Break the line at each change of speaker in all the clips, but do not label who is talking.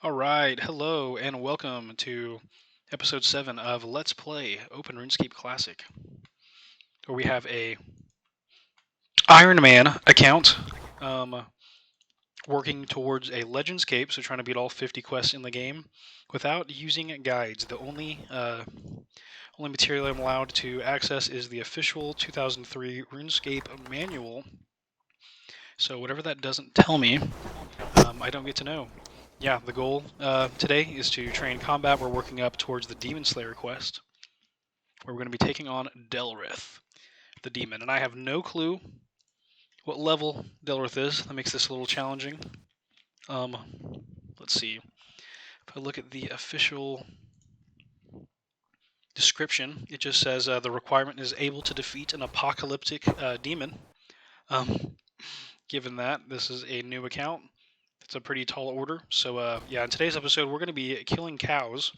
Alright, hello and welcome to episode 7 of Let's Play Open RuneScape Classic, where we have a Ironman account working towards a Legendscape, so trying to beat all 50 quests in the game without using guides. The only material I'm allowed to access is the official 2003 RuneScape manual, so whatever that doesn't tell me, I don't get to know. Yeah, the goal today is to train combat. We're working up towards the Demon Slayer quest, where we're going to be taking on Delrith, the demon. And I have no clue what level Delrith is. That makes this a little challenging. Let's see. If I look at the official description, it just says the requirement is able to defeat an apocalyptic demon. Given that this is a new account, it's a pretty tall order. So yeah, in today's episode, we're going to be killing cows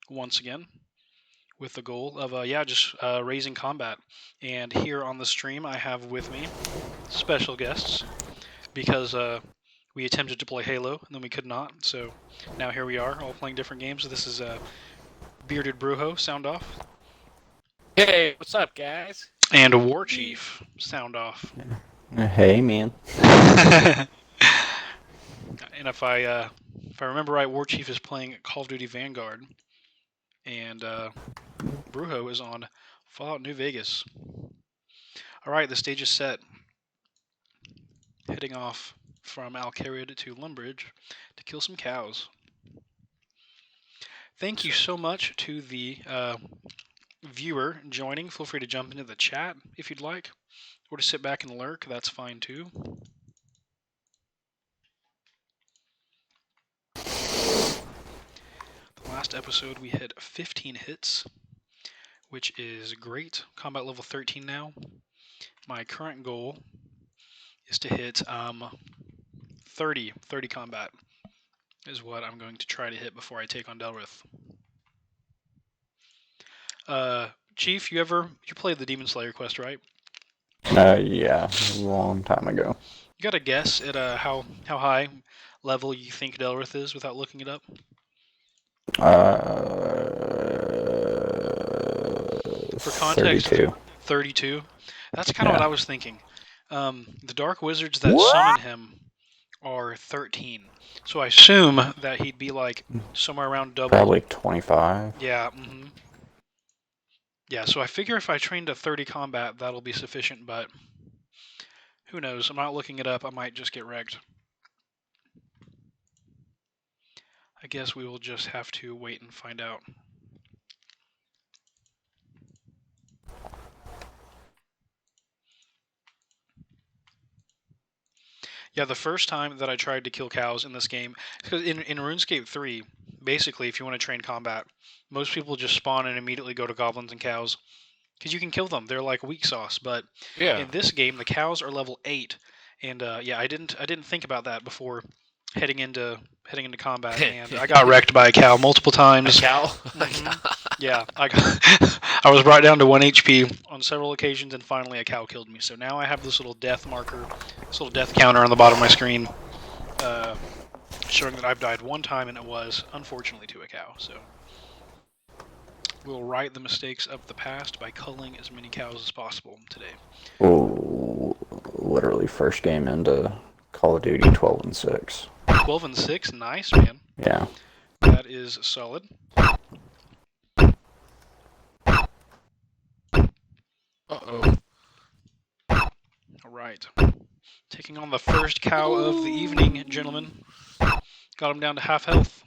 once again, with the goal of just raising combat. And here on the stream, I have with me special guests because we attempted to play Halo and then we could not. So now here we are, all playing different games. This is Bearded Brujo, sound off.
Hey, what's up, guys?
And War Chief, sound off.
Hey, man.
And if I remember right, War Chief is playing Call of Duty Vanguard, and Brujo is on Fallout New Vegas. Alright, the stage is set. Heading off from Alcarid to Lumbridge to kill some cows. Thank you so much to the viewer joining. Feel free to jump into the chat if you'd like, or to sit back and lurk. That's fine too. The last episode we hit 15 hits, which is great. Combat level 13 now. My current goal is to hit 30 combat is what I'm going to try to hit before I take on Delrith. Chief, you played the Demon Slayer quest, right?
Yeah, a long time ago.
You got a guess at how high level you think Delrith is without looking it up?
32.
32. That's kind of what I was thinking. The Dark Wizards that
What?
summon him are 13. So I assume that he'd be like somewhere around double.
Probably 25.
Yeah. Yeah, so I figure if I train to 30 combat, that'll be sufficient, but who knows? I'm not looking it up. I might just get wrecked. I guess we will just have to wait and find out. Yeah, the first time that I tried to kill cows in this game, because in RuneScape 3, basically, if you want to train combat, most people just spawn and immediately go to goblins and cows, because you can kill them. They're like weak sauce. But in this game, the cows are level 8, and yeah, I didn't think about that before heading into combat, and I got wrecked by a cow multiple times.
A cow?
Yeah, I was brought down to 1 HP on several occasions, and finally a cow killed me. So now I have this little death marker, this little death counter on the bottom of my screen, showing that I've died one time, and it was, unfortunately, to a cow. So we'll right the mistakes of the past by culling as many cows as possible today.
Oh, literally first game into Call of Duty 12 and 6.
12 and 6? Nice, man.
Yeah.
That is solid.
Uh-oh.
Alright. Taking on the first cow of the evening, gentlemen. Got him down to half health.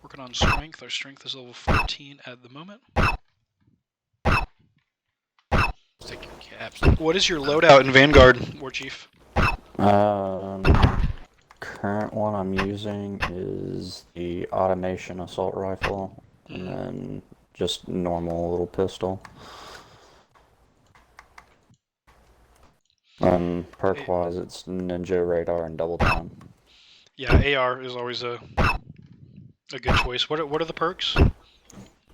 Working on strength. Our strength is level 14 at the moment.
Stick your caps.
What is your loadout in Vanguard, War Chief?
Current one I'm using is the automation assault rifle, and then just normal little pistol. And perk-wise, it's Ninja, Radar, and Double Time.
Yeah, AR is always a good choice. What are the perks?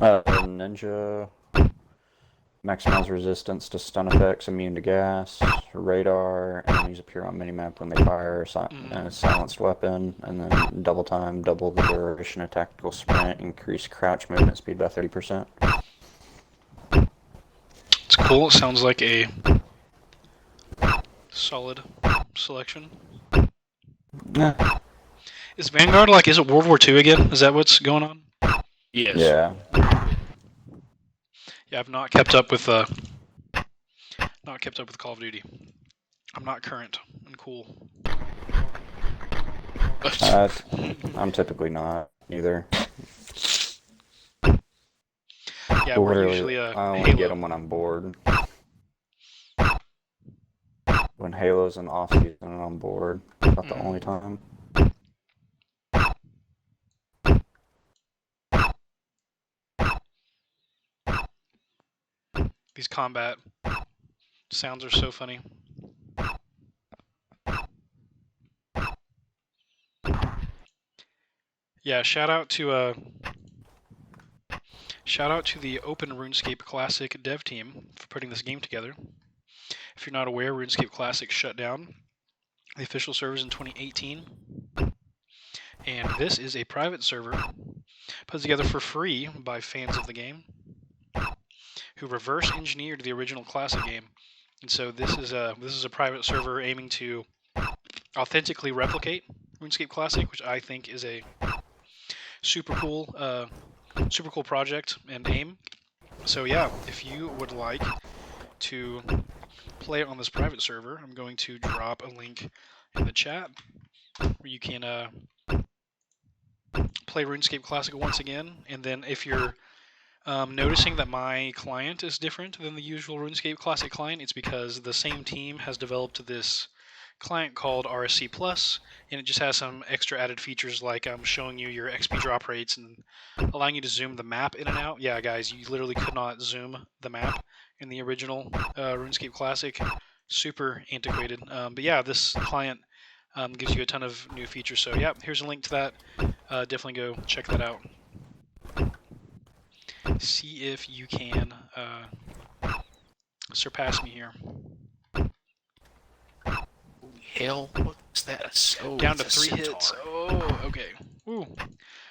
Ninja, Maximize resistance to stun effects, immune to gas, radar, enemies appear on minimap when they fire a silenced weapon, and then double time, double the duration of tactical sprint, increase crouch movement speed by 30%.
It's cool. It sounds like a solid selection.
Yeah.
Is Vanguard like, is it World War II again? Is that what's going on?
Yes.
Yeah.
Yeah, I've not kept up with Call of Duty. I'm not current and cool.
I'm typically not either.
Yeah, we're usually
I only
Halo.
get them when I'm bored. When Halo's in off season and I'm bored. About the only time.
These combat sounds are so funny. Yeah, shout out to the Open RuneScape Classic dev team for putting this game together. If you're not aware, RuneScape Classic shut down the official servers in 2018. And this is a private server put together for free by fans of the game who reverse engineered the original Classic game. And so this is a private server aiming to authentically replicate RuneScape Classic, which I think is a super cool project and aim. So yeah, if you would like to play it on this private server, I'm going to drop a link in the chat where you can play RuneScape Classic once again. And then if you're noticing that my client is different than the usual RuneScape Classic client, it's because the same team has developed this client called RSC Plus, and it just has some extra added features like showing you your XP drop rates and allowing you to zoom the map in and out. Yeah, guys, you literally could not zoom the map in the original RuneScape Classic. Super antiquated. But yeah, this client gives you a ton of new features. So yeah, here's a link to that. Definitely go check that out. See if you can surpass me here.
Hell, what's that? Oh,
Down to
it's a
3 hits.
centaur.
Oh, okay. Ooh,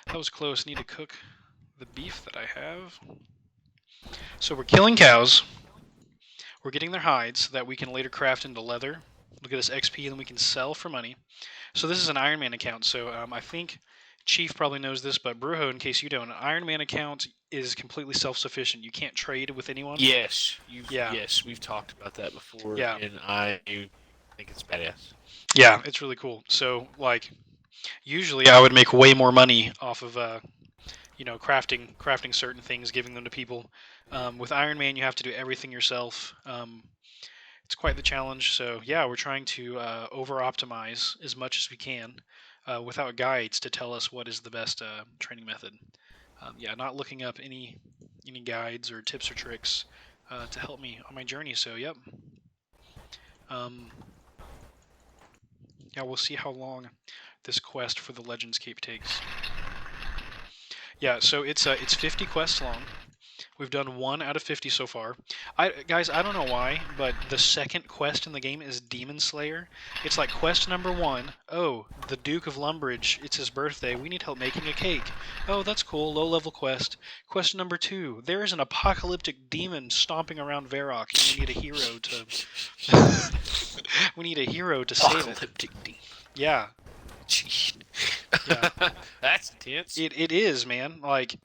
that was close. Need to cook the beef that I have. So we're killing cows. We're getting their hides so that we can later craft into leather. Look at this XP, and then we can sell for money. So this is an Ironman account. So I think Chief probably knows this, but Brujo, in case you don't, an Ironman account is completely self-sufficient. You can't trade with anyone.
Yes. Yes, we've talked about that before.
Yeah.
And I think it's badass.
Yeah, it's really cool. So, like, usually I would make way more money off of, crafting certain things, giving them to people. With Iron Man, you have to do everything yourself. It's quite the challenge. So, yeah, we're trying to over-optimize as much as we can without guides to tell us what is the best training method. Not looking up any guides or tips or tricks to help me on my journey. So, yep. Yeah, we'll see how long this quest for the Legends Cape takes. Yeah, so it's 50 quests long. We've done 1 out of 50 so far. Guys, I don't know why, but the second quest in the game is Demon Slayer. It's like quest number 1. Oh, the Duke of Lumbridge, it's his birthday. We need help making a cake. Oh, that's cool. Low-level quest. Quest number 2. There is an apocalyptic demon stomping around Varrock, and we need a hero to... we need a hero to save it.
Apocalyptic demon.
Yeah.
Jeez.
Yeah.
That's intense.
It is, man. Like...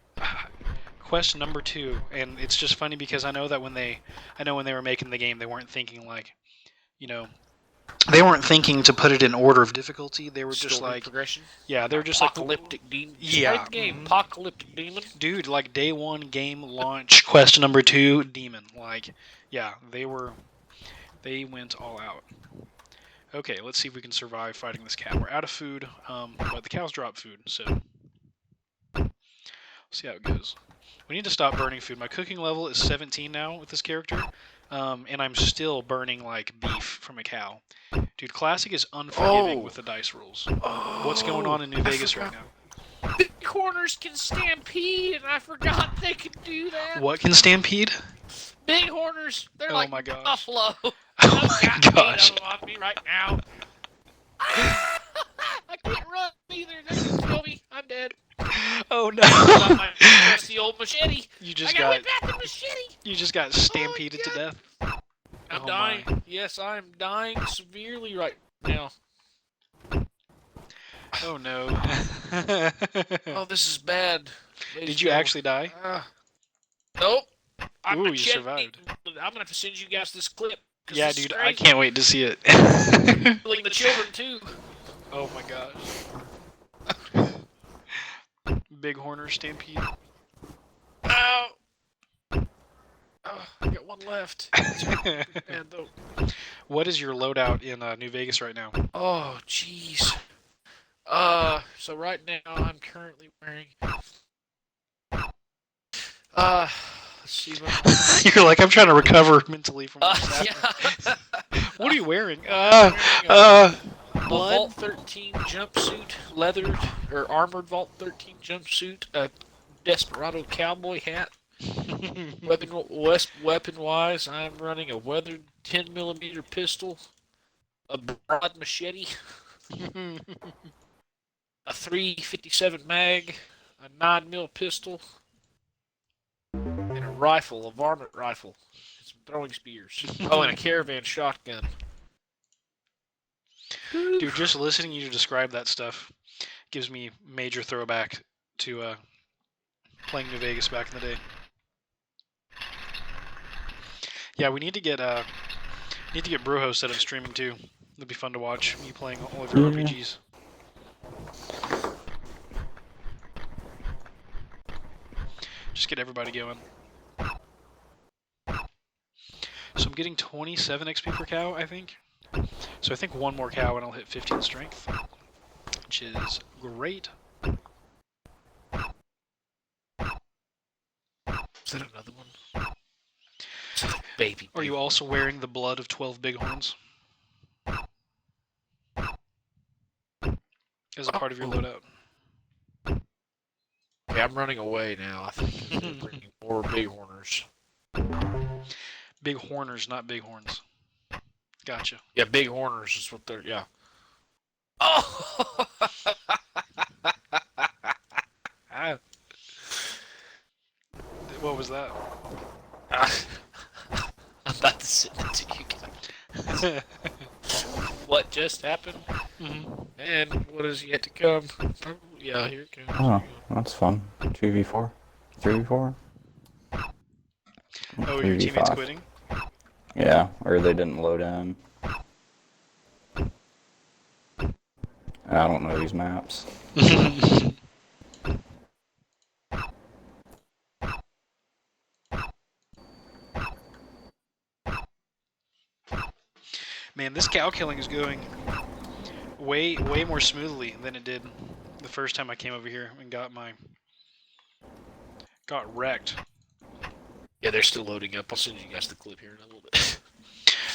Quest number 2, and it's just funny because I know when they were making the game, they weren't thinking like, they weren't thinking to put it in order of difficulty. They were just
Story
like
progression.
Yeah, they were just
apocalyptic demon.
Yeah,
Right the game. Apocalyptic demon.
Dude, like day 1 game launch, quest number 2, demon. Like, yeah, they went all out. Okay, let's see if we can survive fighting this cow. We're out of food, but the cows drop food, so we'll see how it goes. We need to stop burning food. My cooking level is 17 now with this character, and I'm still burning like beef from a cow. Dude, Classic is unforgiving with the dice rolls. What's going on in New Vegas right now?
The corners can stampede, and I forgot they could do that.
What can stampede?
bighorners. They're
Oh
like
my gosh.
buffalo.
Oh
I've
my
got 8 of
gosh.
them on me right now. I can't run either. They're gonna kill me. I'm dead.
Oh
I got
no.
my trusty old machete.
You
I
just
gotta
got
whip back the machete.
you just got stampeded to
God.
death.
I'm
Oh
dying.
my.
Yes, I'm dying severely right now.
Oh no.
Oh, this is bad.
Did you actually die?
Nope. I'm
Ooh, you
machete.
survived.
I'm gonna have to send you guys this clip. 'Cause
Yeah,
this is
dude, I
crazy.
can't wait to see it.
Killing the children too.
Oh my gosh. Bighorner stampede.
Ow. Oh, I got one left. Man, though.
What is your loadout in New Vegas right now?
Oh, jeez. So right now I'm currently wearing. Let's see what.
You're like, I'm trying to recover mentally from what's happening.
Yeah.
What are you wearing?
I'm wearing a
Blood?
Vault 13 jumpsuit, leathered or armored Vault 13 jumpsuit, a Desperado cowboy hat. Weapon-wise, I'm running a weathered 10mm pistol, a broad machete, a 357 mag, a 9mm pistol, and a rifle, a varmint rifle, and some throwing spears. Oh, and a caravan shotgun.
Dude, just listening to you describe that stuff gives me major throwback to playing New Vegas back in the day. Yeah, we need to get Brujo set up streaming too. It'd be fun to watch you playing all of your RPGs. Just get everybody going. So I'm getting 27 XP per cow, I think. So I think one more cow and I'll hit 15 strength, which is great.
Is that another one? It's like baby.
Are you also wearing the blood of 12 bighorns as a part of your loadout?
Okay, I'm running away now. I think they're bringing more bighorners.
Bighorners, not bighorns. Gotcha.
Yeah, bighorners is what they're. Yeah. Oh.
What was that?
I'm about to send it to you guys. What just happened? And what is yet to come? Yeah, here it comes.
Oh, that's fun. 2v4? 3v4?
Oh, your teammate's quitting?
Yeah, or they didn't load in. I don't know these maps.
Man, this cow killing is going way more smoothly than it did the first time I came over here and got wrecked.
Yeah, they're still loading up. I'll send you guys the clip here in a little bit.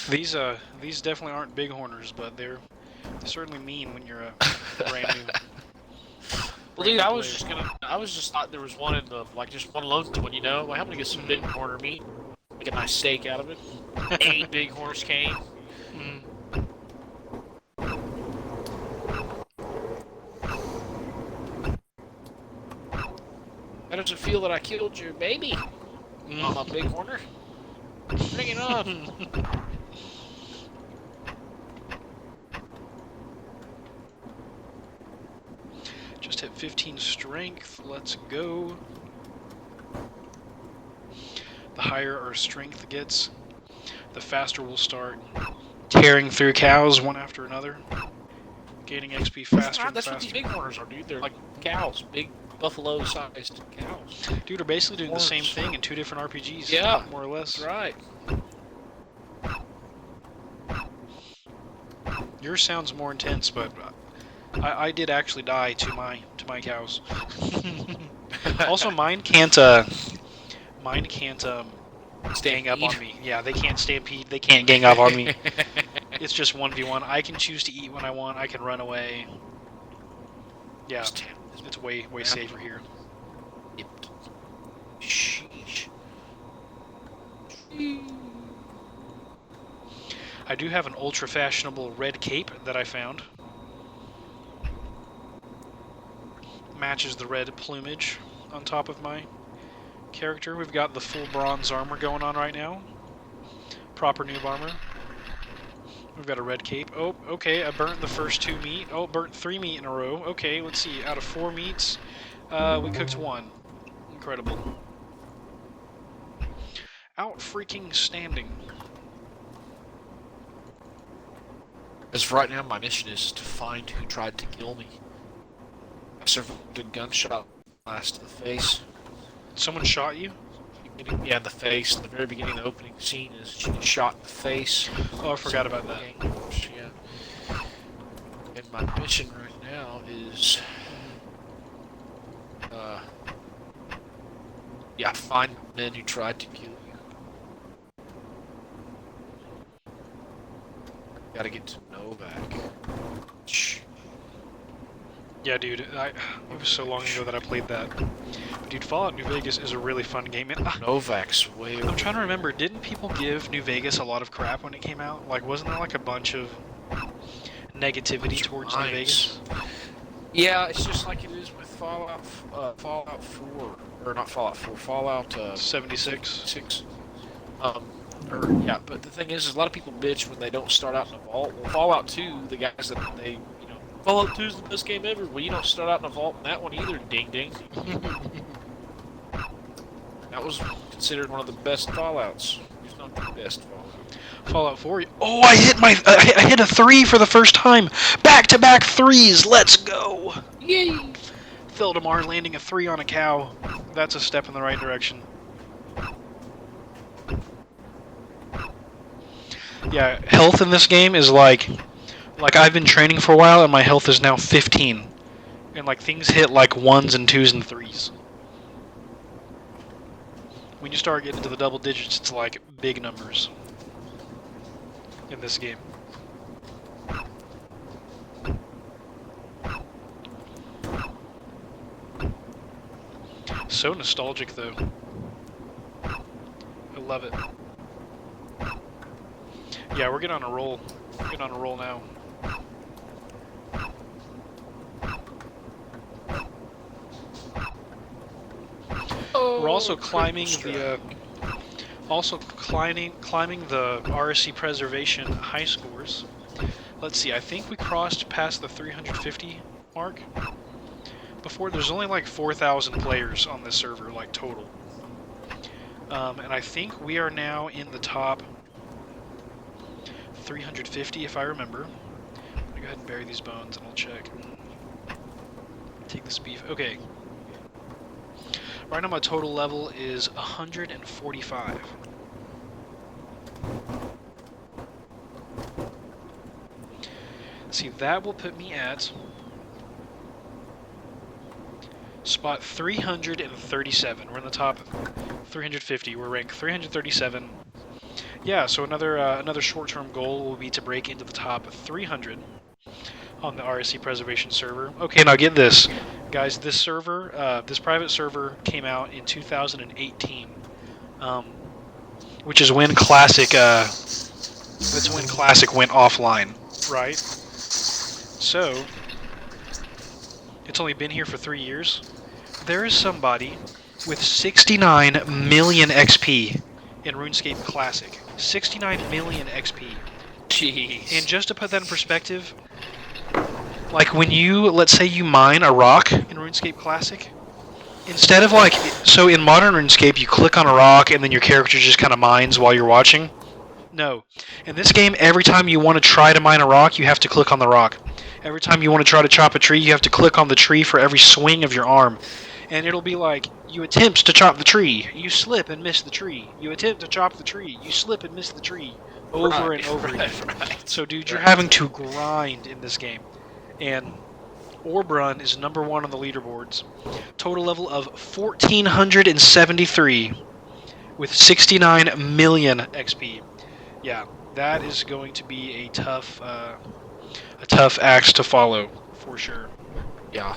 These definitely aren't bighorners, but they're certainly mean when you're a brand new.
Well, dude, I was just thought there was one in the, like, just one lone one, you know? Like, I'm gonna get some bighorner meat, make a nice steak out of it. 8 bighorns came. How does it feel that I killed your baby? I'm a bighorner. Bring it on.
Just hit 15 strength. Let's go. The higher our strength gets, the faster we'll start tearing through cows one after another, gaining XP faster and
That's
faster.
what these bighorners are, dude. They're like cows, big buffalo-sized cows.
Dude, we're basically doing the same
Horns.
thing in 2 different RPGs.
Yeah,
more or less.
That's right.
Yours sounds more intense, but I did actually die to my cows. Also, mine can't gang up on me. Yeah, they can't stampede. They can't gang up on me. It's just 1v1. I can choose to eat when I want. I can run away. Yeah, it's way safer here.
Sheesh.
I do have an ultra fashionable red cape that I found. Matches the red plumage on top of my character. We've got the full bronze armor going on right now. Proper noob armor. We've got a red cape. Oh, okay, I burnt the first 2 meat. Oh, burnt 3 meat in a row. Okay, let's see. Out of 4 meats, we cooked 1. Incredible. Out freaking standing.
As of right now, my mission is to find who tried to kill me. I survived a gunshot blast to the face.
Someone shot you?
Yeah, in the face. In the very beginning of the opening scene is she gets shot in the face.
Oh, I forgot about that.
Yeah. And my mission right now is... yeah, find men who tried to kill you. Gotta get to Novak. Shh.
Yeah, dude, it was so long ago that I played that. Dude, Fallout New Vegas is a really fun game. And,
Novak's way over.
I'm trying to remember, didn't people give New Vegas a lot of crap when it came out? Like, wasn't there like a bunch of negativity towards New Vegas?
Yeah, it's just like it is with Fallout 4, or not Fallout 4, Fallout
76.
6. Yeah, but the thing is a lot of people bitch when they don't start out in a vault. Well, Fallout 2, the guys that Fallout 2 is the best game ever. Well, you don't start out in a vault in that one either, ding ding. That was considered one of the best Fallouts. If not the best Fallout.
Fallout 4. Oh, I hit a 3 for the first time. Back-to-back 3s. Let's go.
Yay!
Theldimar landing a 3 on a cow. That's a step in the right direction. Yeah, health in this game is like I've been training for a while and my health is now 15. And like things hit like 1s and 2s and 3s. When you start getting into the double digits, it's like big numbers in this game. So nostalgic though. I love it. Yeah, we're getting on a roll. We're getting on a roll now. We're also climbing the RSC preservation high scores. Let's see. I think we crossed past the 350 mark. Before, there's only like 4,000 players on this server, like total. And I think we are now in the top 350, if I remember. I'm gonna go ahead and bury these bones, and I'll check. Take this beef. Okay. Right now, my total level is 145. See, that will put me at spot 337. We're in the top 350. We're ranked 337. Yeah, so another short-term goal will be to break into the top 300 on the RSC preservation server. Okay, now get this, guys. This server, this private server, came out in 2018, which is when Classic. That's when Classic went offline, right? So it's only been here for 3 years. There is somebody with 69 million XP in RuneScape Classic. 69 million XP.
Jeez.
And just to put that in perspective, like when you, let's say you mine a rock in RuneScape Classic, instead of like, so in modern RuneScape you click on a rock and then your character just kind of mines while you're watching. No. In this game, every time you want to try to mine a rock, you have to click on the rock. Every time you want to try to chop a tree, you have to click on the tree for every swing of your arm. And it'll be like, you attempt to chop the tree, you slip and miss the tree. You attempt to chop the tree, you slip and miss the tree. Over and over again.
Right.
So dude, you're having to grind in this game. And Orbrun is number 1 on the leaderboards. Total level of 1,473 with 69 million XP. Yeah, that is going to be a tough axe to follow, for sure.
Yeah.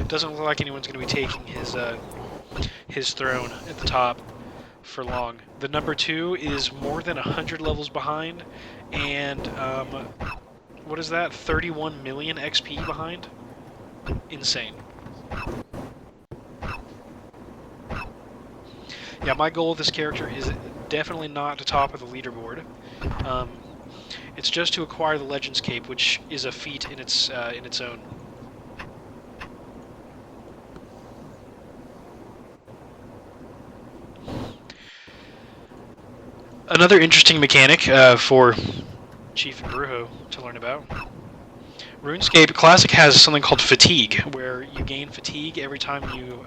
Doesn't look like anyone's going to be taking his throne at the top. for long. The number 2 is more than 100 levels behind, and what is that? 31 million XP behind? Insane. Yeah, my goal with this character is definitely not to top of the leaderboard. It's just to acquire the Legends Cape, which is a feat in its own. Another interesting mechanic for Chief and Brujo to learn about. RuneScape Classic has something called Fatigue, where you gain fatigue every time you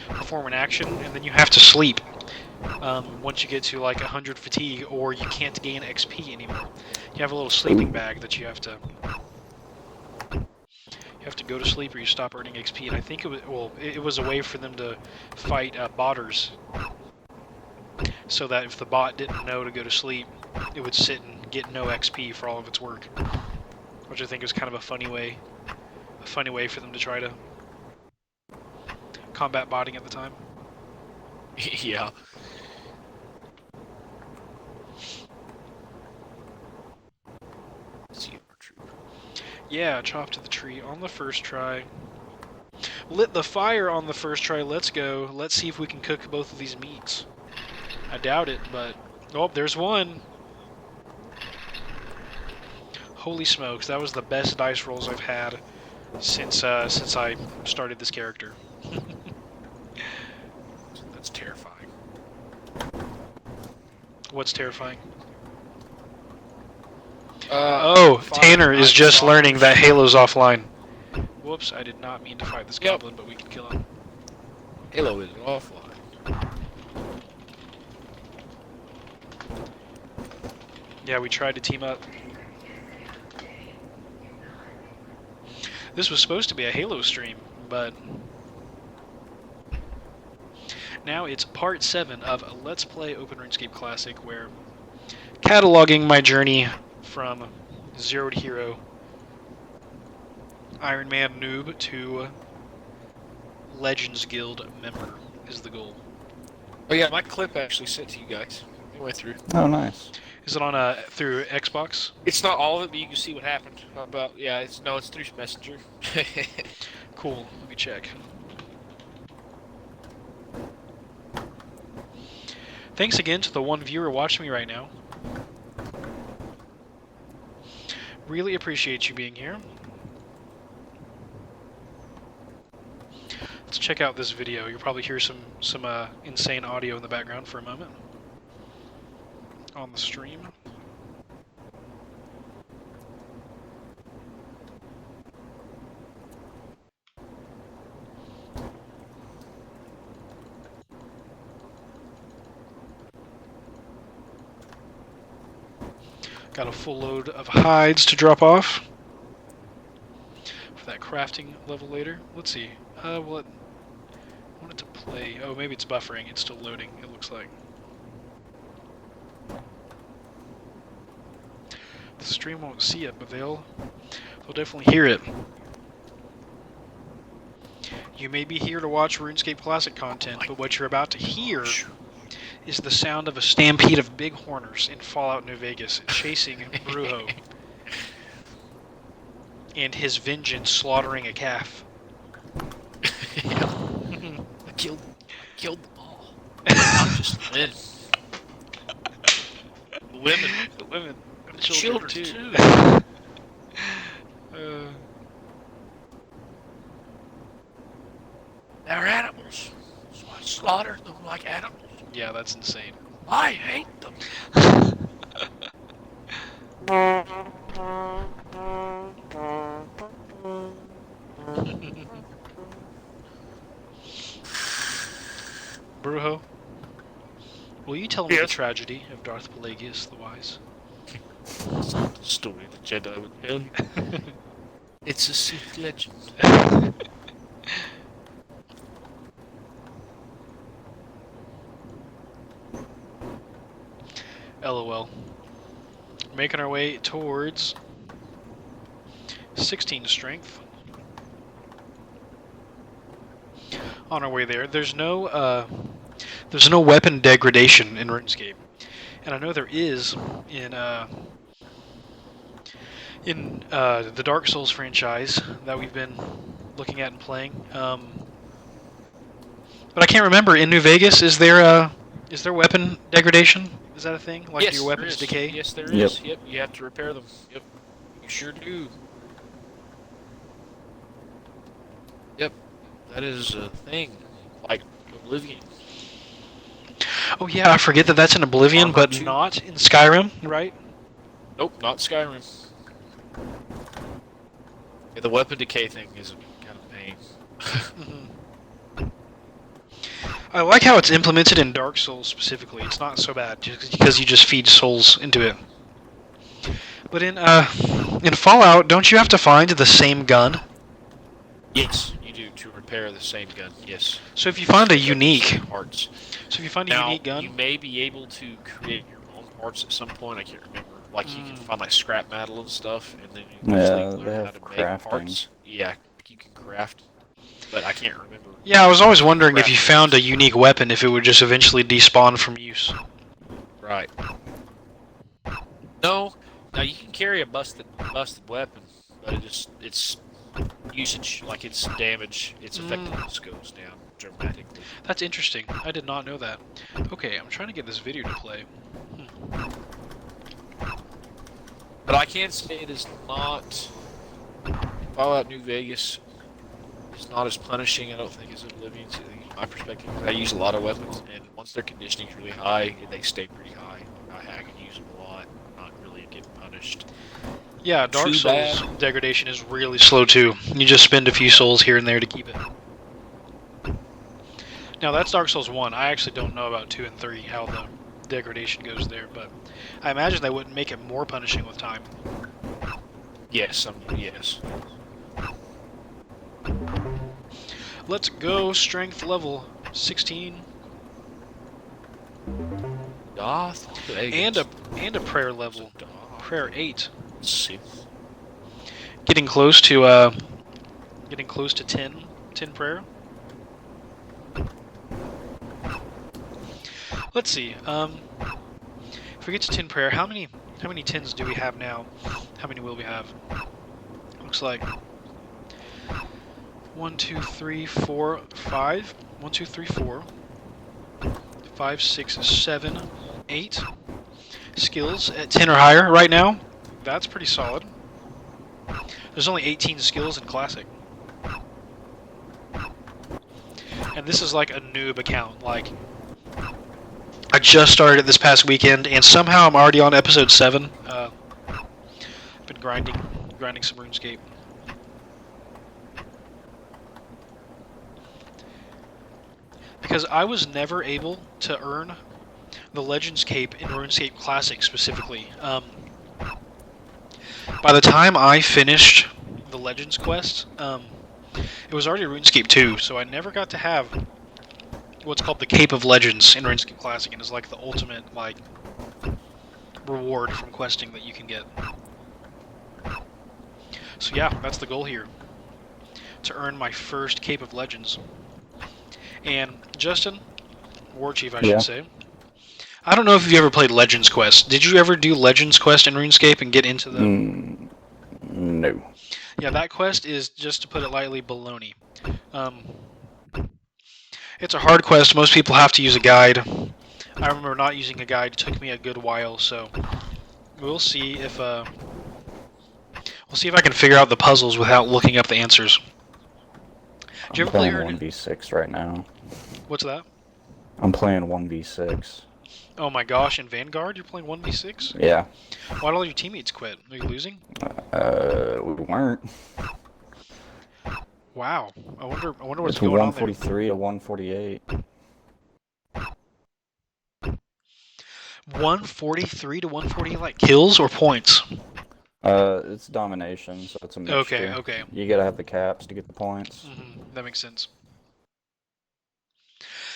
perform an action, and then you have to sleep once you get to like 100 fatigue, or you can't gain XP anymore. You have a little sleeping bag that you have to go to sleep, or you stop earning XP. And I think it was a way for them to fight botters, so that if the bot didn't know to go to sleep, it would sit and get no XP for all of its work, which I think is kind of a funny way for them to try to combat botting at the time.
Yeah.
Yeah, chop to the tree on the first try. Lit the fire on the first try. Let's go. Let's see if we can cook both of these meats. I doubt it, but oh, there's one. Holy smokes, that was the best dice rolls I've had since I started this character.
That's terrifying.
What's terrifying? Tanner is just learning that Halo's offline. Whoops, I did not mean to fight this goblin, but we can kill him.
Halo is offline.
Yeah, we tried to team up. This was supposed to be a Halo stream, but now it's part 7 of Let's Play Open RuneScape Classic, where cataloging my journey from 0 to hero, Ironman noob to Legends Guild member is the goal.
Oh yeah, my clip actually sent to you guys. It went through.
Oh, nice.
Is it on through Xbox?
It's not all of it, but you can see what happened. It's through Messenger.
Cool. Let me check. Thanks again to the one viewer watching me right now. Really appreciate you being here. Let's check out this video. You'll probably hear some insane audio in the background for a moment on the stream. Got a full load of hides to drop off for that crafting level later. Let's see. What? I want it to play. Oh, maybe it's buffering. It's still loading, it looks like. The stream won't see it, but they'll definitely hear it. You may be here to watch RuneScape Classic content, but what you're about to hear is the sound of a stampede of bighorners in Fallout New Vegas chasing Brujo and his vengeance slaughtering a calf.
I killed them all. Not just the men. The women.
The children too.
They're animals, so I slaughtered them like animals.
Yeah, that's insane.
I hate them.
Brujo, will you tell me the tragedy of Darth Pelagius the Wise?
It's not the story the Jedi would tell you. It's a Sith legend.
LOL. Making our way towards 16 strength. On our way there. There's no There's no weapon degradation in RuneScape, and I know there is in the Dark Souls franchise that we've been looking at and playing. But I can't remember. In New Vegas, is there weapon degradation? Is that a thing? Like
Yes,
your
there
weapons
is.
decay?
Yes, there
Yep.
is. Yep, you have to repair them. Yep, you sure do. Yep, that is a thing. Like Oblivion.
Oh yeah, I forget that that's in Oblivion,
Armor
but
2.
not in Skyrim, right?
Nope, not Skyrim. Yeah, the weapon decay thing is kind of a pain.
I like how it's implemented in Dark Souls specifically. It's not so bad just because you just feed souls into it. But in Fallout, don't you have to find the same gun?
Yes, you do to repair the same gun. Yes.
So if you find a
Pick up the
unique,
same parts.
so if you find a
Now,
unique gun,
you may be able to create your own parts at some point. I can't remember. Like you can find like scrap metal and stuff, and then you
Yeah,
actually
they
learn how
have
to
crafting.
make parts. Yeah, you can craft, but I can't remember.
yeah, I was always wondering if you
Crafting.
found a unique weapon, if it would just eventually despawn from use.
Right. No. Now you can carry a busted weapon, but it's usage, like its damage, its effectiveness goes down dramatically.
That's interesting. I did not know that. Okay, I'm trying to get this video to play.
But I can say it is not Fallout New Vegas. It's not as punishing, I don't think, as Oblivion. In my perspective, I use a lot of weapons, and once their conditioning is really high, they stay pretty high. I can use them a lot, not really getting punished.
Yeah, Dark
Too
Souls
bad.
degradation is really slow too. You just spend a few souls here and there to keep it. Now that's Dark Souls 1. I actually don't know about 2 and 3, how the degradation goes there, but I imagine they wouldn't make it more punishing with time.
Yes, yes.
Let's go, strength level 16.
Darth
And a prayer level. Prayer 8.
Let's see.
Getting close to 10 prayer. Let's see. If we get to 10 prayer, how many 10s do we have now? How many will we have? Looks like 1, 2, 3, 4, 5. 1, 2, 3, 4. 5, 6, 7, 8 skills at 10 or higher right now. That's pretty solid. There's only 18 skills in Classic. And this is like a noob account. Like, I just started it this past weekend, and somehow I'm already on episode 7. I've been grinding some RuneScape. Because I was never able to earn the Legends Cape in RuneScape Classic specifically. By the time I finished the Legends quest, it was already RuneScape 2, so I never got to have what's called the Cape of Legends in RuneScape Classic, and it's like the ultimate reward from questing that you can get. So yeah, that's the goal here, to earn my first Cape of Legends. And Justin, War Chief I should say, I don't know if you ever played Legends Quest. Did you ever do Legends Quest in RuneScape and get into the...
No.
Yeah, that quest is, just to put it lightly, baloney. It's a hard quest. Most people have to use a guide. I remember not using a guide. It took me a good while, so we'll see if I can figure out the puzzles without looking up the answers. Did you ever play
1v6 right now.
What's that?
I'm playing 1v6.
Oh my gosh, in Vanguard you're playing 1v6?
Yeah.
Why did all your teammates quit? Are you losing?
We weren't.
Wow. I wonder what's
It's
going on there.
143 to 148.
143 to 148, like kills or points?
It's domination, so it's a mixture.
Okay.
You gotta have the caps to get the points.
That makes sense.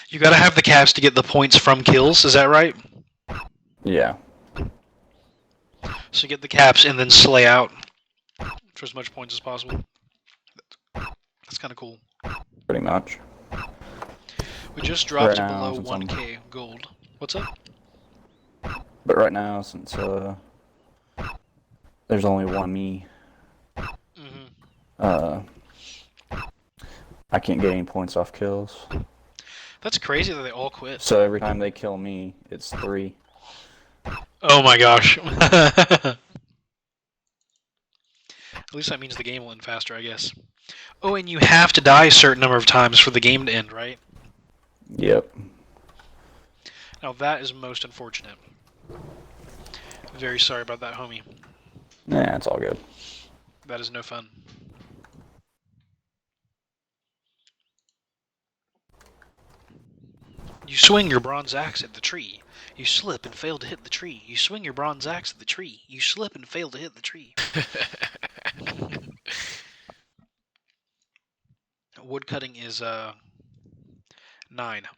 You gotta have the caps to get the points from kills, is that right?
Yeah.
So get the caps and then slay out for as much points as possible. That's kind of cool.
Pretty much.
We just dropped
Right
to
now,
below
since I'm-
1k gold. What's up?
But right now, since there's only one me,
Mm-hmm.
I can't get any points off kills.
That's crazy that they all quit.
So every time they kill me, it's 3.
Oh my gosh. At least that means the game will end faster, I guess. Oh, and you have to die a certain number of times for the game to end, right?
Yep.
Now that is most unfortunate. Very sorry about that, homie.
Nah, it's all good.
That is no fun. You swing your bronze axe at the tree. You slip and fail to hit the tree. You swing your bronze axe at the tree. You slip and fail to hit the tree. Wood cutting is 9, and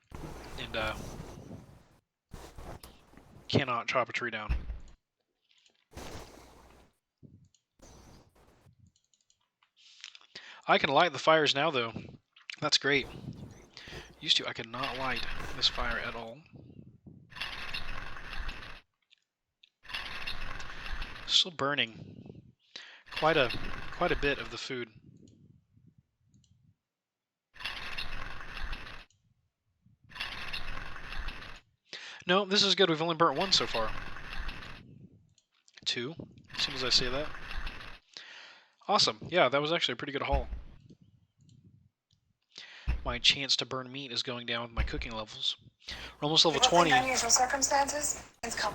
cannot chop a tree down. I can light the fires now, though. That's great. Used to, I could not light this fire at all. Still burning quite a bit of the food. No, this is good. We've only burnt 1 so far. 2, as soon as I say that. Awesome. Yeah, that was actually a pretty good haul. My chance to burn meat is going down with my cooking levels. We're almost level 20.
Unusual circumstances. It's come.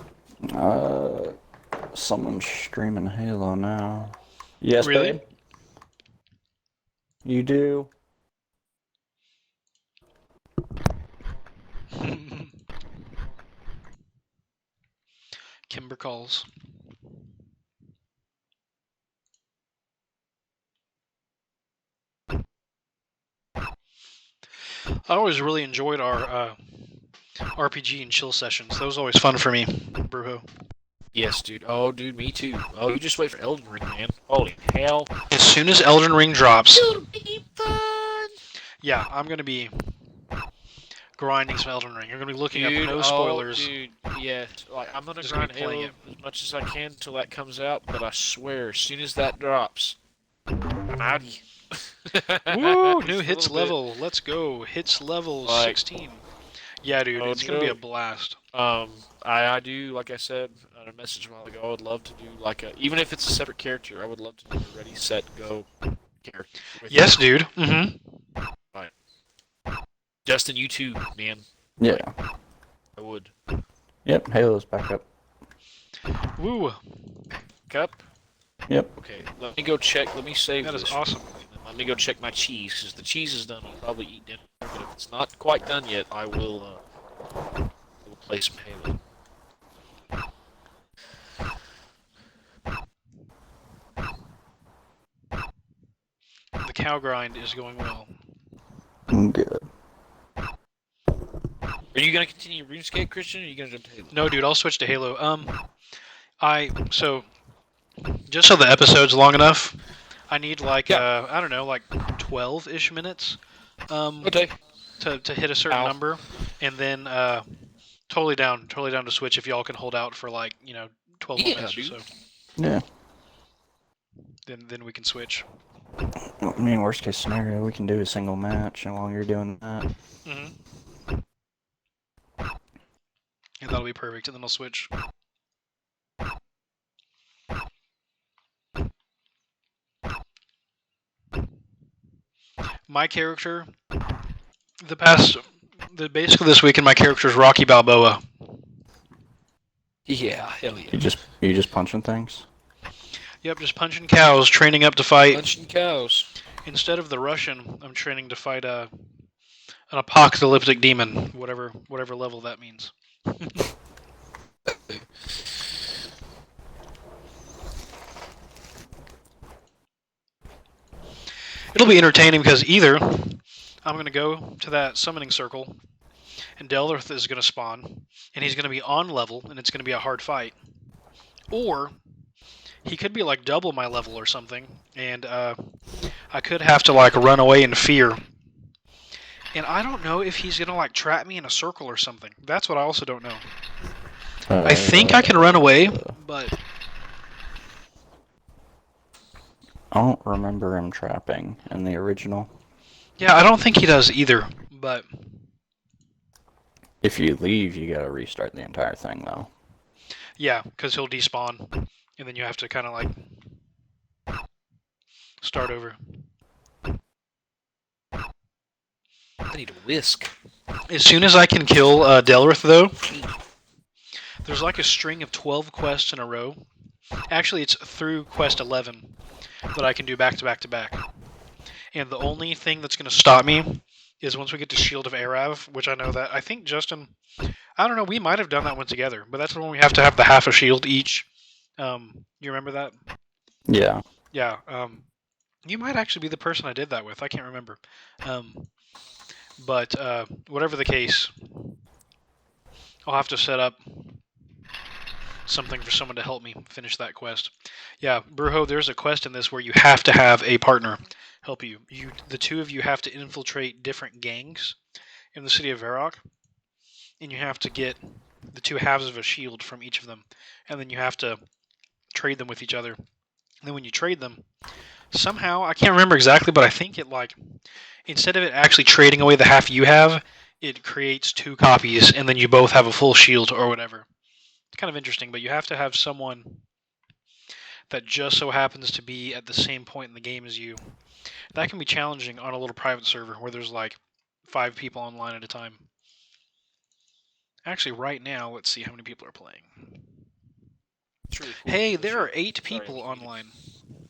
Someone's streaming Halo now. Yes,
Really?
babe? You do?
Kimber calls. I always really enjoyed our RPG and chill sessions. That was always fun for me, Brujo.
Yes, dude. Oh, dude, me too. Oh, you just wait for Elden Ring, man. Holy hell.
As soon as Elden Ring drops,
It'll be fun.
yeah, I'm gonna be grinding some Elden Ring. You're gonna be looking
Dude,
up no spoilers.
Oh, dude, yeah. Like, I'm gonna
Just gonna
grind
be playing
Halo as much as I can until that comes out, but I swear, as soon as that drops, I'm outie.
Woo!
Just
New
a
hits
little bit.
level. Let's go. Hits level
Like-
16. Yeah, dude,
Oh,
it's gonna be a
no.
blast.
I do, like I said on a message a while ago, I would love to do like a, even if it's a separate character, I would love to do a ready, set, go character. with
Yes,
it.
dude. Mm-hmm.
Justin, you too, man.
Yeah.
I would.
Yep, Halo's back up.
Woo!
Cup?
Yep.
Okay, let me go check, let me save
That is
this.
awesome.
Let me go check my cheese, because the cheese is done. I'll probably eat dinner, but if it's not quite done yet, I will play some Halo.
The cow grind is going well.
Good.
Are you gonna continue RuneScape, Christian, or are you gonna jump to Halo?
No, dude, I'll switch to Halo. So just so the episode's long enough, I need like
Yeah.
I don't know, like 12-ish minutes
Okay.
to hit a certain
Ow.
number, and then totally down to switch if y'all can hold out for like 12 more
Yeah,
minutes or
dude.
so.
Yeah.
Then we can switch.
I mean, worst case scenario, we can do a single match, and while you're doing that,
Mm-hmm. And that'll be perfect, and then I'll switch. My character, basically this weekend, my character is Rocky Balboa.
Yeah, hell yeah.
you just punching things.
Yep, just punching cows, training up to fight.
Punching cows.
Instead of the Russian, I'm training to fight an apocalyptic demon, whatever level that means. It'll be entertaining because either I'm going to go to that summoning circle, and Delrith is going to spawn, and he's going to be on level, and it's going to be a hard fight. Or he could be like double my level or something, and I could have to like run away in fear. And I don't know if he's gonna like trap me in a circle or something. That's what I also don't know. I think I can run away, but
I don't remember him trapping in the original.
yeah, I don't think he does either. But
If you leave, you gotta restart the entire thing, though.
yeah, because he'll despawn, and then you have to kind of like start over.
I need a whisk.
As soon as I can kill Delrith, though, there's like a string of 12 quests in a row. Actually, it's through quest 11 that I can do back to back to back. And the only thing that's going to stop me is once we get to Shield of Arav, which I know that I think Justin, I don't know, we might have done that one together, but that's the one we have to have the half a shield each. You remember that?
Yeah.
Yeah. You might actually be the person I did that with. I can't remember. But whatever the case, I'll have to set up something for someone to help me finish that quest. Yeah, Brujo, there's a quest in this where you have to have a partner help you. The two of you have to infiltrate different gangs in the city of Varrock, and you have to get the two halves of a shield from each of them, and then you have to trade them with each other. And then when you trade them, somehow, I can't remember exactly, but I think it like, instead of it actually trading away the half you have, it creates two copies, and then you both have a full shield or whatever. It's kind of interesting, but you have to have someone that just so happens to be at the same point in the game as you. That can be challenging on a little private server where there's like 5 people online at a time. Actually, right now, let's see how many people are playing.
Really cool.
Hey, there are 8 people online.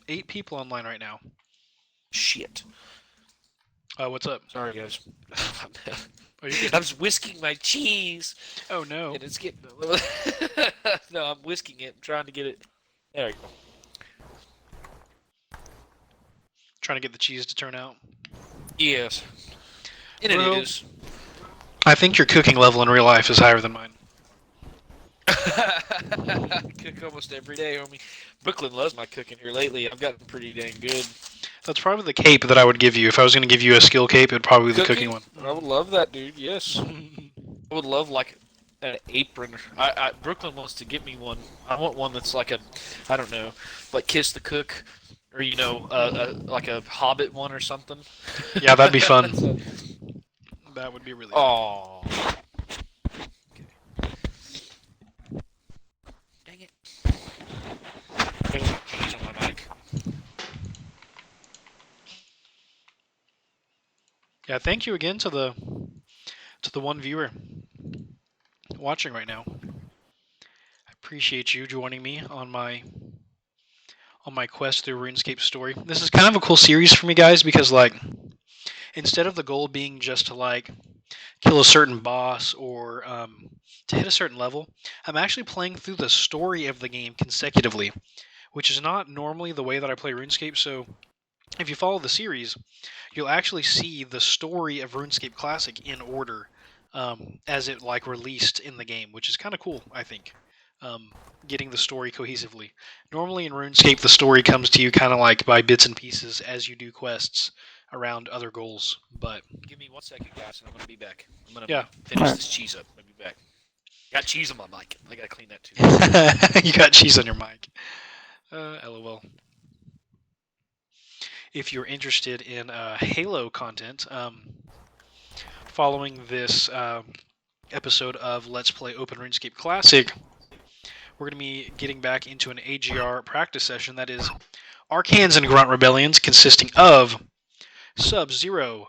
8 people online right now.
Shit.
What's up?
Sorry, guys.
Are you
I was whisking my cheese.
Oh no.
And it's getting No, I'm whisking it. I'm trying to get it. There we go.
Trying to get the cheese to turn out.
Yes. And
Well,
it is.
I think your cooking level in real life is higher than mine.
Cook almost every day, homie. Brooklyn loves my cooking here lately. I've gotten pretty dang good.
That's probably the cape that I would give you. If I was going to give you a skill cape, it would probably be the cooking one.
I would love that, dude. Yes. I would love like an apron. Brooklyn wants to get me one. I want one that's like I don't know, like Kiss the Cook, or like a Hobbit one or something.
Yeah, that'd be fun. That would be really fun.
Oh. Okay. Dang it. Cheese on my mic.
Yeah, thank you again to the one viewer watching right now. I appreciate you joining me on my quest through RuneScape story. This is kind of a cool series for me, guys, because like instead of the goal being just to like kill a certain boss or to hit a certain level, I'm actually playing through the story of the game consecutively, which is not normally the way that I play RuneScape. So if you follow the series, you'll actually see the story of RuneScape Classic in order as it like released in the game, which is kind of cool, I think. Getting the story cohesively. Normally in RuneScape, the story comes to you kind of like by bits and pieces as you do quests around other goals. But
Give me 1 second, guys, and I'm gonna be back. I'm gonna finish
Alright.
this cheese up. I'll be back. Got cheese on my mic. I gotta clean that too.
you got cheese on your mic. LOL. If you're interested in Halo content, following this episode of Let's Play Open RuneScape Classic, we're going to be getting back into an AGR practice session that is Arcans and Grunt Rebellions, consisting of Sub-Zero,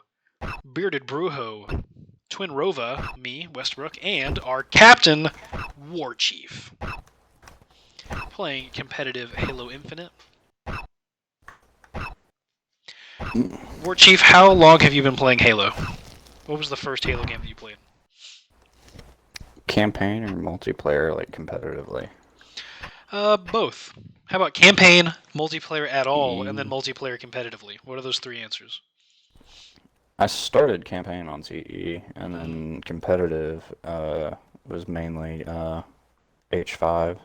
Bearded Brujo, Twin Rova, me, Westbrook, and our Captain, War Chief. Playing competitive Halo Infinite. War Chief, how long have you been playing Halo? What was the first Halo game that you played?
Campaign or multiplayer, like competitively?
Both. How about campaign, multiplayer at all, and then multiplayer competitively? What are those 3 answers?
I started campaign on CE, and then competitive was mainly H5.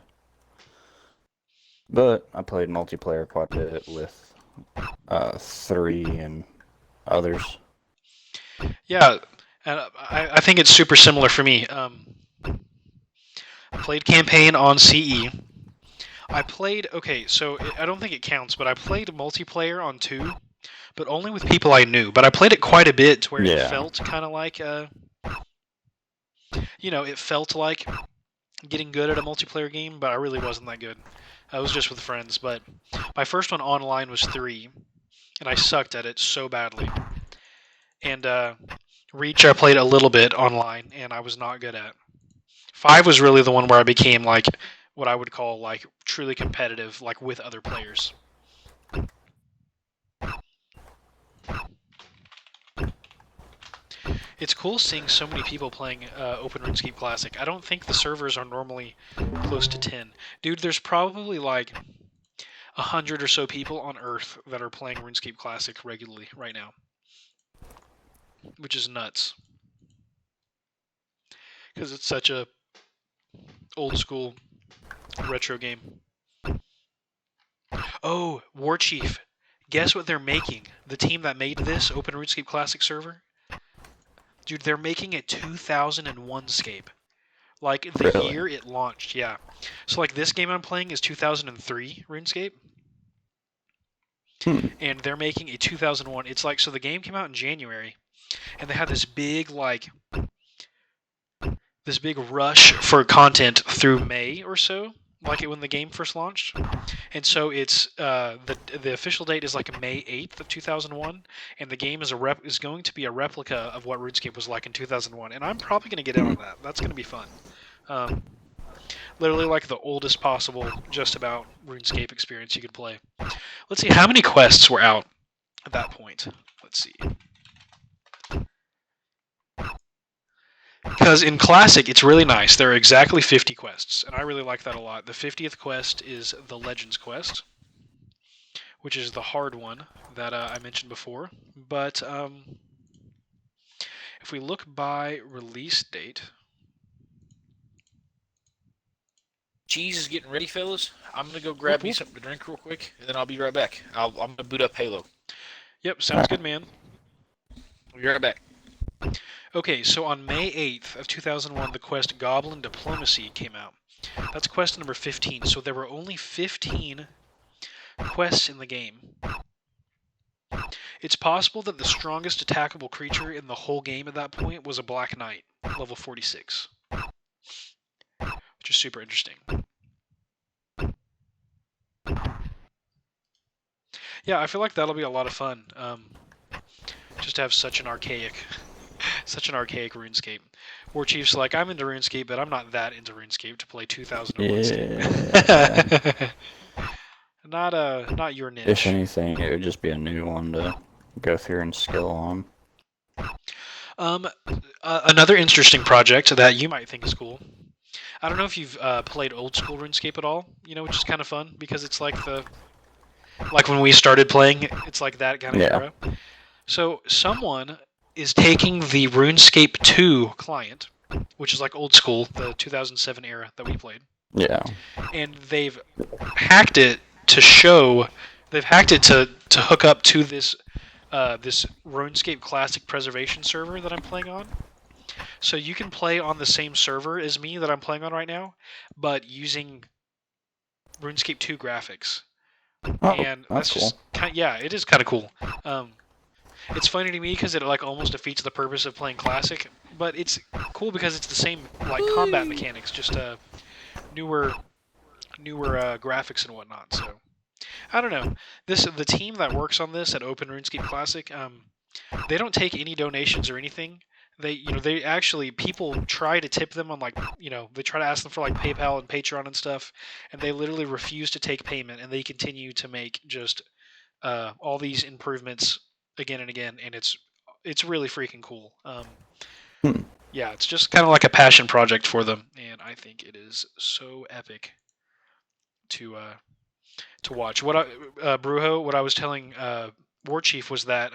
But I played multiplayer quite a bit with 3 and others.
Yeah, and I think it's super similar for me. I played campaign on CE. I played, okay, so I don't think it counts, but I played multiplayer on 2, but only with people I knew. But I played it quite a bit to where it
Yeah.
felt kind of like, it felt like getting good at a multiplayer game, but I really wasn't that good. I was just with friends, but my first one online was 3, and I sucked at it so badly. And Reach I played a little bit online, and I was not good at. 5 was really the one where I became like what I would call like truly competitive, like with other players. It's cool seeing so many people playing Open RuneScape Classic. I don't think the servers are normally close to 10. Dude, there's probably like 100 or so people on Earth that are playing RuneScape Classic regularly right now, which is nuts. Because it's such a old school retro game. Oh, War Chief. Guess what they're making? The team that made this Open RuneScape Classic server? Dude, they're making a 2001 scape. Like, the
Really?
year it launched, yeah. So, like, this game I'm playing is 2003 RuneScape. And they're making a 2001. It's like, so the game came out in January. And they had this big, like, this big rush for content through May or so. Like it when the game first launched, and so it's the official date is like May 8th of 2001, and the game is going to be a replica of what RuneScape was like in 2001, and I'm probably going to get in on that. That's going to be fun. Literally like the oldest possible, just about RuneScape experience you could play. Let's see how many quests were out at that point. Let's see. Because in Classic, it's really nice. There are exactly 50 quests, and I really like that a lot. The 50th quest is the Legends quest, which is the hard one that I mentioned before. But if we look by release date...
Cheese is getting ready, fellas. I'm going to go grab me something to drink real quick, and then I'll be right back. I'm going to boot up Halo.
Yep, sounds good, man.
I'll be right back.
Okay, so on May 8th of 2001, the quest Goblin Diplomacy came out. That's quest number 15, so there were only 15 quests in the game. It's possible that the strongest attackable creature in the whole game at that point was a Black Knight, level 46. Which is super interesting. Yeah, I feel like that'll be a lot of fun. Just to have such an archaic RuneScape. War Chief's like, I'm into RuneScape, but I'm not that into RuneScape to play 2001 Scape. Not your niche.
If anything, it would just be a new one to go through and skill on.
Another interesting project that you might think is cool. I don't know if you've played old school RuneScape at all, which is kind of fun because it's like when we started playing, it's like that kind of era. So someone is taking the RuneScape 2 client, which is like old school, the 2007 era that we played.
Yeah.
And they've hacked it to hook up to this RuneScape Classic Preservation server that I'm playing on. So you can play on the same server as me that I'm playing on right now, but using RuneScape 2 graphics.
Oh,
And that's
cool.
just it is kind of cool. It's funny to me because it like almost defeats the purpose of playing Classic, but it's cool because it's the same like combat mechanics, just newer graphics and whatnot. So I don't know. The team that works on this at Open RuneScape Classic, they don't take any donations or anything. They actually, people try to tip them on they try to ask them for like PayPal and Patreon and stuff, and they literally refuse to take payment, and they continue to make just all these improvements again and again, and it's really freaking cool. Yeah, it's just kind of like a passion project for them, and I think it is so epic to watch. Brujo, what I was telling War Chief was that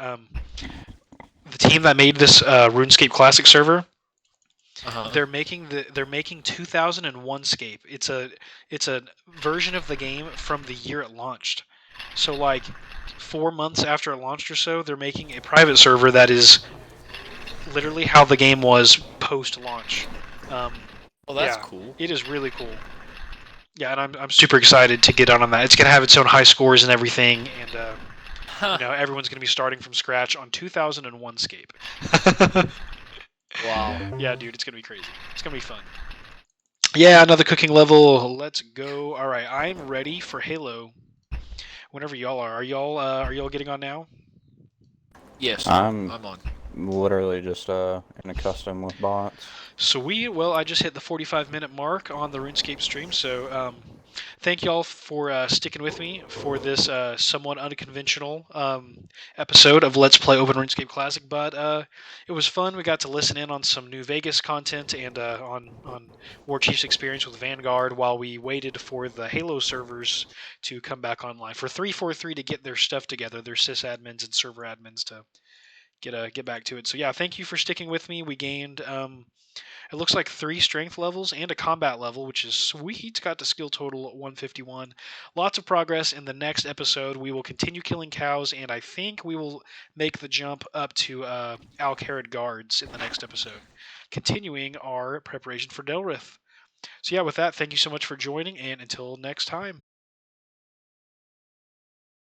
the team that made this RuneScape Classic server, they're making 2001 Scape. It's a version of the game from the year it launched. So like 4 months after it launched or so, they're making a private server that is literally how the game was post-launch.
Well, that's
yeah,
cool.
It is really cool. Yeah, and I'm super excited to get on that. It's gonna have its own high scores and everything, and everyone's gonna be starting from scratch on 2001 Scape.
Wow.
Yeah, dude, it's gonna be crazy. It's gonna be fun. Yeah, another cooking level. Let's go. All right, I'm ready for Halo. Whenever y'all are. Are y'all getting on now?
Yes,
I'm
on.
literally just in a custom with bots.
Sweet. Well, I just hit the 45-minute mark on the RuneScape stream, so thank y'all for sticking with me for this somewhat unconventional episode of Let's Play Open RuneScape Classic. But it was fun. We got to listen in on some New Vegas content and on War Chief's experience with Vanguard while we waited for the Halo servers to come back online for 343 to get their stuff together, their sysadmins and server admins to get back to it. So yeah, thank you for sticking with me. We gained it looks like 3 strength levels and a combat level, which is sweet. Got to skill total 151. Lots of progress. In the next episode, we will continue killing cows, and I think we will make the jump up to Al-Kharid guards in the next episode, continuing our preparation for Delrith. So yeah, with that, thank you so much for joining, and until next time.